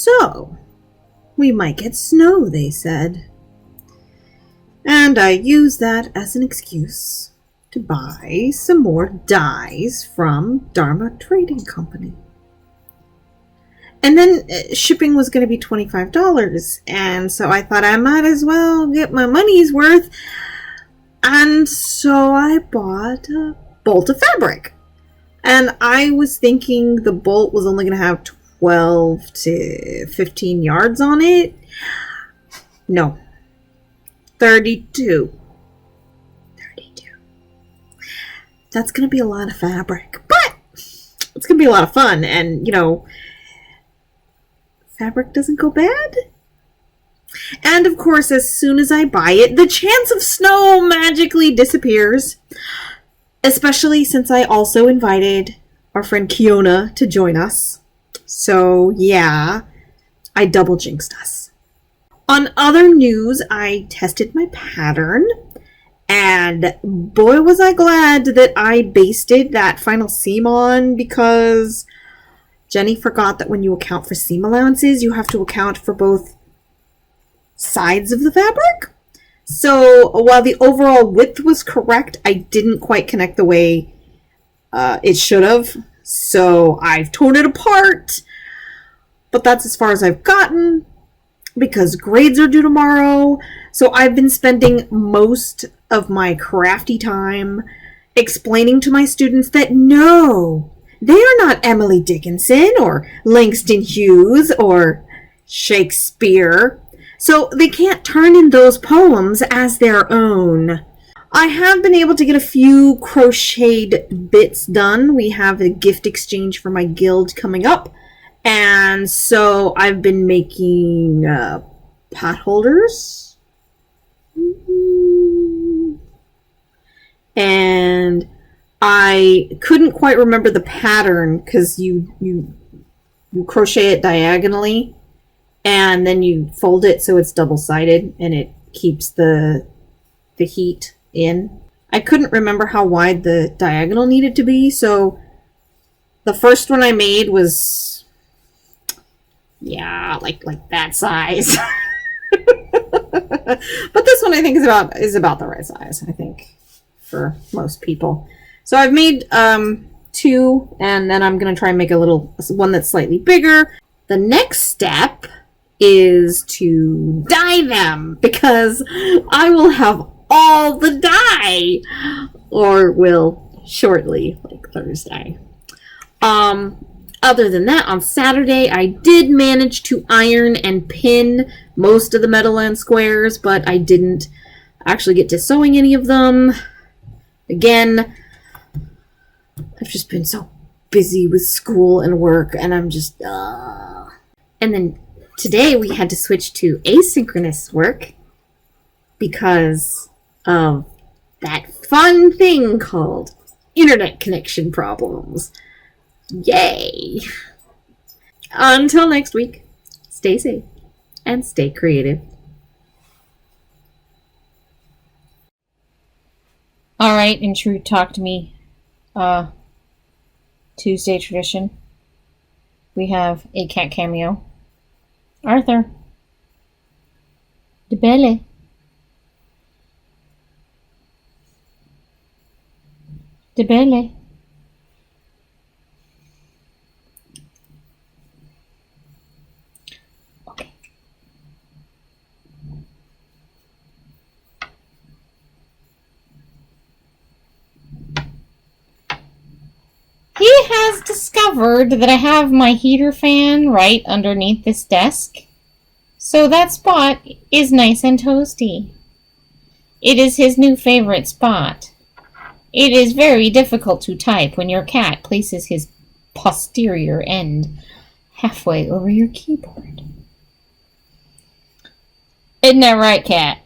So, we might get snow, they said. And I used that as an excuse to buy some more dyes from Dharma Trading Company. And then shipping was going to be $25, and so I thought I might as well get my money's worth. And so I bought a bolt of fabric. And I was thinking the bolt was only going to have 12 to 15 yards on it. No. 32. That's going to be a lot of fabric. But it's going to be a lot of fun. And, you know, fabric doesn't go bad. And, of course, as soon as I buy it, the chance of snow magically disappears. Especially since I also invited our friend Kiona to join us. So, yeah, I double jinxed us. On other news, I tested my pattern. And boy, was I glad that I basted that final seam on, because Jenny forgot that when you account for seam allowances, you have to account for both sides of the fabric. So while the overall width was correct, I didn't quite connect the way it should have. So I've torn it apart, but that's as far as I've gotten because grades are due tomorrow. So I've been spending most of my crafty time explaining to my students that no, they are not Emily Dickinson or Langston Hughes or Shakespeare. So they can't turn in those poems as their own. I have been able to get a few crocheted bits done. We have a gift exchange for my guild coming up. And so I've been making pot holders. And I couldn't quite remember the pattern because you crochet it diagonally and then you fold it so it's double-sided and it keeps the heat in. I couldn't remember how wide the diagonal needed to be, so the first one I made was, yeah, like that size. But this one I think is about the right size, I think, for most people. So I've made 2, and then I'm going to try and make a little one that's slightly bigger. The next step is to dye them, because I will have all the dye, or will shortly, like Thursday. Other than that, on Saturday, I did manage to iron and pin most of the Meadowland squares, but I didn't actually get to sewing any of them. Again, I've just been so busy with school and work, and I'm just, And then today we had to switch to asynchronous work because of that fun thing called internet connection problems. Yay! Until next week, stay safe and stay creative. All right, in true Talk to Me Tuesday tradition, we have a cat cameo. Arthur. De Belle. De Belle. Okay. He has discovered that I have my heater fan right underneath this desk, so that spot is nice and toasty. It is his new favorite spot. It is very difficult to type when your cat places his posterior end halfway over your keyboard. Isn't that right, cat?